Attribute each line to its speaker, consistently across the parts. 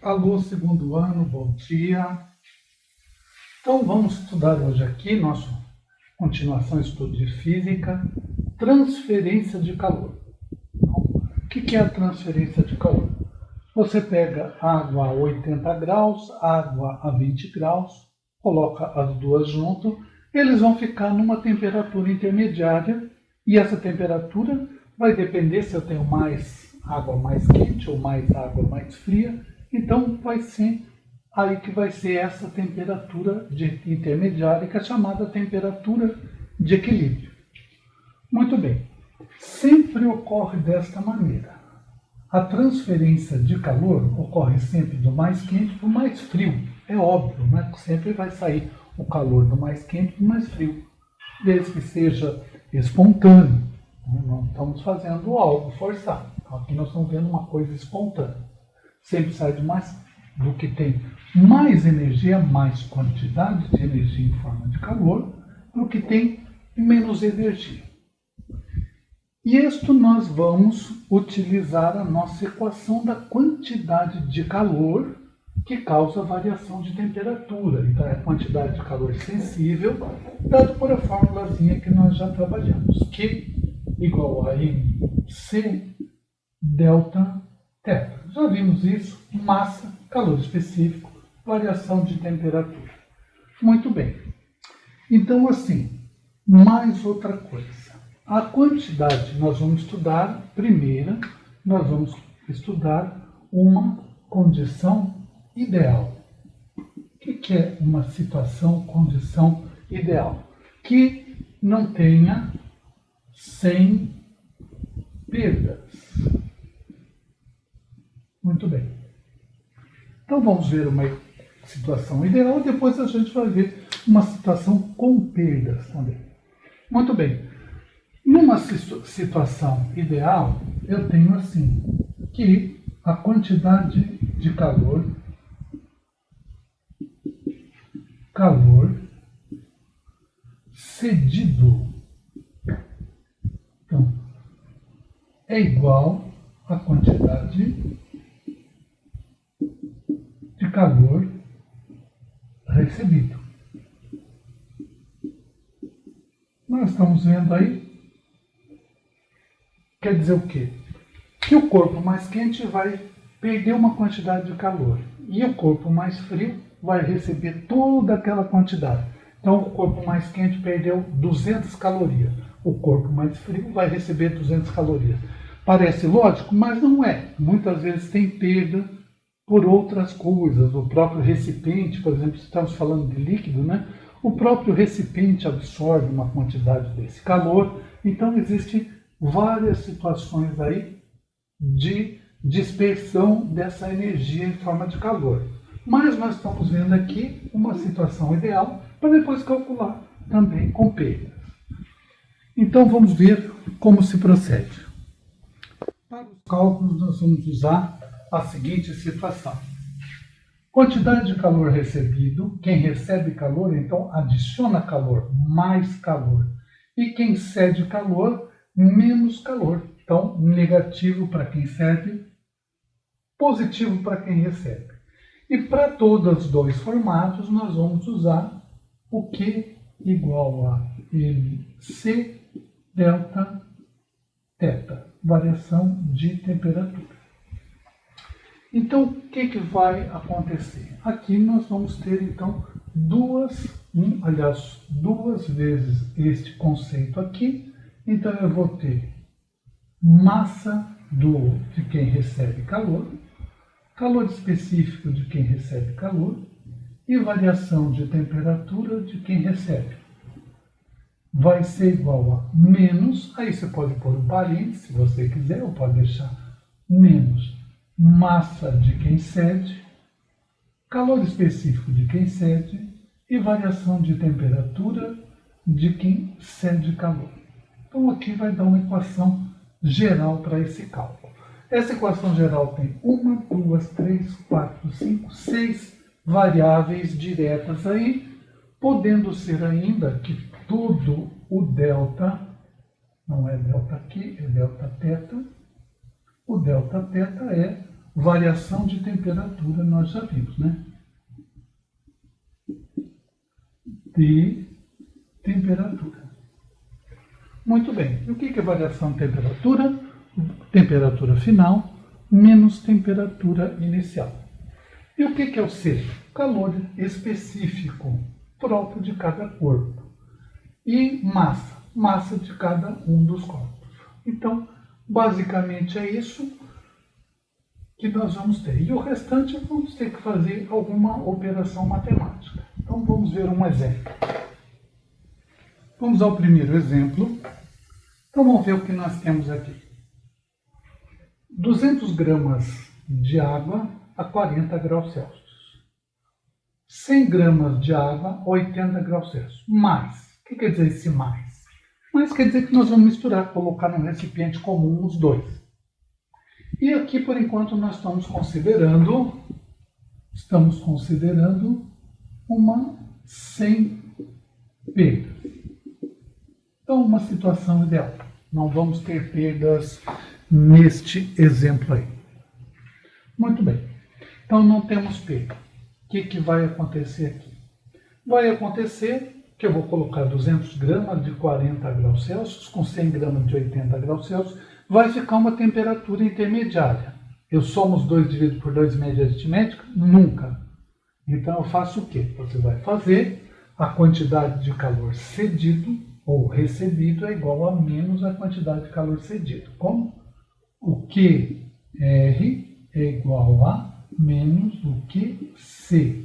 Speaker 1: Alô, segundo ano, bom dia. Então vamos estudar hoje aqui, nossa continuação estudo de física, transferência de calor. Então, o que é a transferência de calor? Você pega água a 80 graus, água a 20 graus, coloca as duas junto, eles vão ficar numa temperatura intermediária e essa temperatura vai depender se eu tenho mais água mais quente ou mais água mais fria. Então vai ser aí que vai ser essa temperatura intermediária, que é chamada temperatura de equilíbrio. Muito bem, sempre ocorre desta maneira. A transferência de calor ocorre sempre do mais quente para o mais frio. É óbvio, né? Sempre vai sair o calor do mais quente para o mais frio, desde que seja espontâneo. Não estamos fazendo algo forçado. Então, aqui nós estamos vendo uma coisa espontânea. Sempre sai do que tem mais energia, mais quantidade de energia em forma de calor, do que tem menos energia. E isto nós vamos utilizar a nossa equação da quantidade de calor que causa variação de temperatura. Então é a quantidade de calor sensível, dado por a formulazinha que nós já trabalhamos, Q igual a mc delta θ. Já vimos isso, massa, calor específico, variação de temperatura. Muito bem. Então, assim, mais outra coisa. A quantidade, nós vamos estudar, primeiro, nós vamos estudar uma condição ideal. O que é uma condição ideal? Que não tenha 100 perdas. Muito bem. Então vamos ver uma situação ideal e depois a gente vai ver uma situação com perdas também. Muito bem. Numa situação ideal, eu tenho assim, que a quantidade de calor cedido, então, é igual à quantidade de calor recebido. Nós estamos vendo aí, quer dizer o quê? Que o corpo mais quente vai perder uma quantidade de calor e o corpo mais frio vai receber toda aquela quantidade. Então o corpo mais quente perdeu 200 calorias, o corpo mais frio vai receber 200 calorias. Parece lógico, mas não é. Muitas vezes tem perda por outras coisas. O próprio recipiente, por exemplo, se estamos falando de líquido, né? O próprio recipiente absorve uma quantidade desse calor. Então, existem várias situações aí de dispersão dessa energia em forma de calor. Mas nós estamos vendo aqui uma situação ideal para depois calcular também com perdas. Então, vamos ver como se procede. Para os cálculos, nós vamos usar a seguinte situação. Quantidade de calor recebido, quem recebe calor, então, adiciona calor, mais calor. E quem cede calor, menos calor. Então, negativo para quem cede, positivo para quem recebe. E para todos os dois formatos, nós vamos usar o Q igual a mc delta θ, variação de temperatura. Então, o que vai acontecer? Aqui nós vamos ter, então, duas vezes este conceito aqui. Então, eu vou ter massa de quem recebe calor, calor específico de quem recebe calor e variação de temperatura de quem recebe. Vai ser igual a menos, aí você pode pôr um parênteses, se você quiser, ou pode deixar menos massa de quem cede, calor específico de quem cede e variação de temperatura de quem cede calor. Então aqui vai dar uma equação geral para esse cálculo. Essa equação geral tem 1, 2, 3, 4, 5, 6 variáveis diretas aí, podendo ser ainda que todo o delta Não é delta aqui, é delta θ. O delta θ é variação de temperatura, nós já vimos, né? De temperatura. Muito bem. E o que é variação de temperatura? Temperatura final menos temperatura inicial. E o que é o C? Calor específico próprio de cada corpo. E massa de cada um dos corpos. Então, basicamente é isso que nós vamos ter. E o restante vamos ter que fazer alguma operação matemática. Então, vamos ver um exemplo. Vamos ao primeiro exemplo. Então, vamos ver o que nós temos aqui. 200 gramas de água a 40 graus Celsius. 100 gramas de água a 80 graus Celsius. Mais. O que quer dizer esse mais? Mais quer dizer que nós vamos misturar, colocar num recipiente comum os dois. E aqui, por enquanto, nós estamos considerando uma sem perdas. Então, uma situação ideal. Não vamos ter perdas neste exemplo aí. Muito bem. Então, não temos perda. O que vai acontecer aqui? Vai acontecer que eu vou colocar 200 gramas de 40 graus Celsius com 100 gramas de 80 graus Celsius. Vai ficar uma temperatura intermediária. Eu somo os dois dividido por 2 média aritmética? Nunca. Então, eu faço o quê? Você vai fazer a quantidade de calor cedido ou recebido é igual a menos a quantidade de calor cedido. Como? O QR é igual a menos o QC.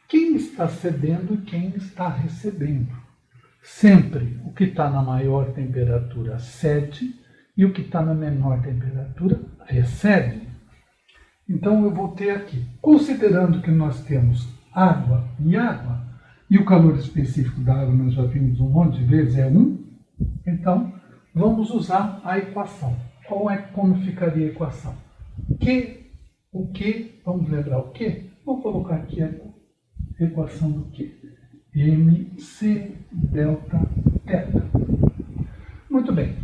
Speaker 1: Quem está cedendo e quem está recebendo? Sempre o que está na maior temperatura cede e o que está na menor temperatura recebe. Então eu vou ter aqui, considerando que nós temos água, e o calor específico da água nós já vimos um monte de vezes, é 1, então vamos usar a equação. Como ficaria a equação? O que, vamos lembrar o que? Vou colocar aqui a equação do que? MC delta θ. Muito bem.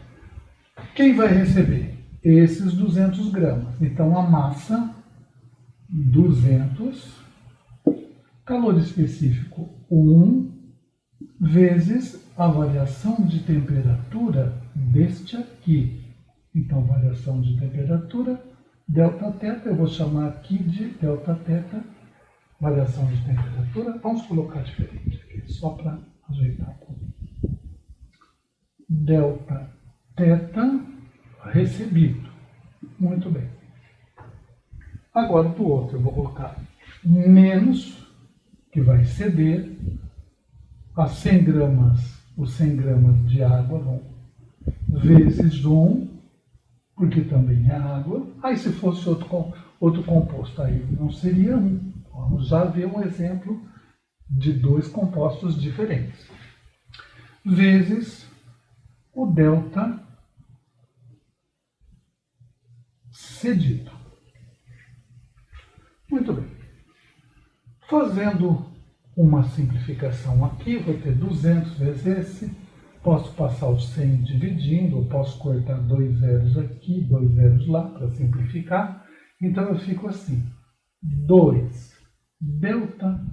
Speaker 1: Quem vai receber? Esses 200 gramas. Então, a massa, 200, calor específico, 1, vezes a variação de temperatura deste aqui. Então, variação de temperatura, delta θ, eu vou chamar aqui de delta θ, variação de temperatura. Vamos colocar diferente aqui, só para ajeitar um pouco. Delta θ recebido. Muito bem. Agora, do outro, eu vou colocar menos, que vai ceder, a 100 gramas, os 100 gramas de água vão vezes 1, porque também é água. Aí, se fosse outro composto, aí não seria 1. Vamos já ver um exemplo de dois compostos diferentes. Vezes o delta cedido. Muito bem. Fazendo uma simplificação aqui, vou ter 200 vezes esse. Posso passar os 100 dividindo, ou posso cortar 2 zeros aqui, 2 zeros lá, para simplificar. Então, eu fico assim. 2 delta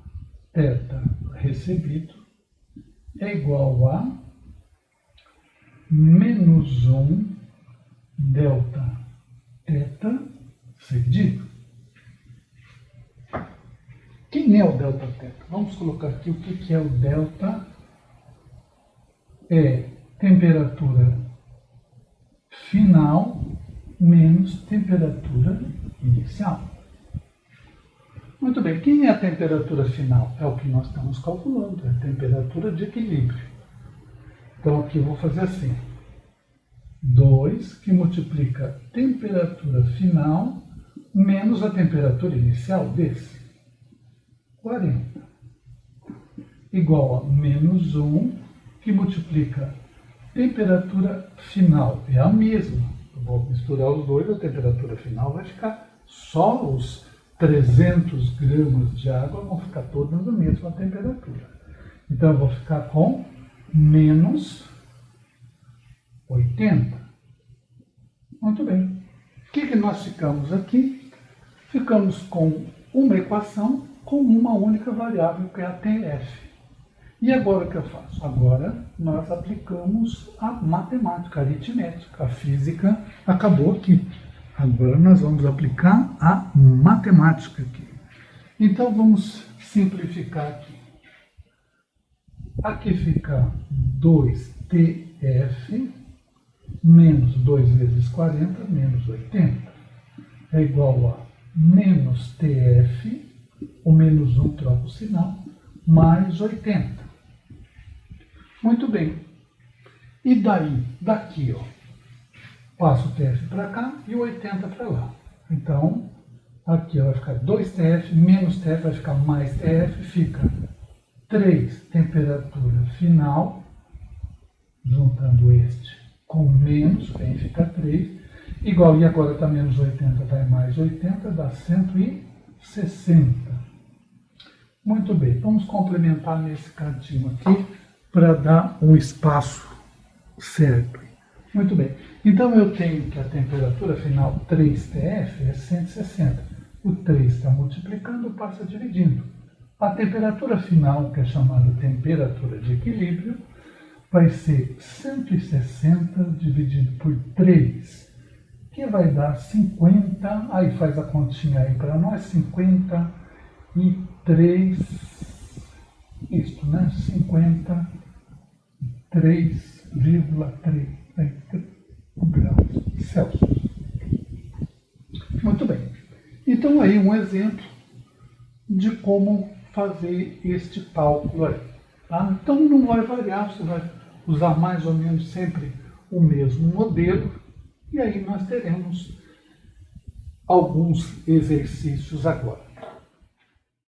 Speaker 1: θ recebido é igual a menos 1 delta θ cedido. Quem é o delta θ? Vamos colocar aqui o que é o delta. É temperatura final menos temperatura inicial. Muito bem, quem é a temperatura final? É o que nós estamos calculando, é a temperatura de equilíbrio. Então aqui eu vou fazer assim. 2 que multiplica temperatura final menos a temperatura inicial desse. 40. Igual a menos 1 que multiplica temperatura final. É a mesma. Eu vou misturar os dois, a temperatura final vai ficar só os 300 gramas de água vão ficar todas na mesma temperatura. Então, eu vou ficar com menos 80. Muito bem. O que nós ficamos aqui? Ficamos com uma equação com uma única variável, que é a TF. E agora o que eu faço? Agora nós aplicamos a matemática, a aritmética, a física acabou aqui. Agora nós vamos aplicar a matemática aqui. Então vamos simplificar aqui. Aqui fica 2TF menos 2 vezes 40 menos 80 é igual a menos TF, o menos 1 troca o sinal, mais 80. Muito bem. E daí, daqui, ó, passo o TF para cá e o 80 para lá. Então, aqui ó, vai ficar 2TF, menos TF, vai ficar mais TF, fica 3 temperatura final, juntando este com menos, vem fica 3, igual, e agora está menos 80, vai mais 80, dá 160. Muito bem, vamos complementar nesse cantinho aqui, para dar um espaço certo. Muito bem. Então eu tenho que a temperatura final 3TF é 160. O 3 está multiplicando, passa dividindo. A temperatura final, que é chamada temperatura de equilíbrio, vai ser 160 dividido por 3, que vai dar 50. Aí faz a continha aí para nós, 53. Isto, né? 53,3 graus Celsius. Muito bem. Então, aí um exemplo de como fazer este cálculo aí. Tá? Então, não vai variar, você vai usar mais ou menos sempre o mesmo modelo, e aí nós teremos alguns exercícios agora.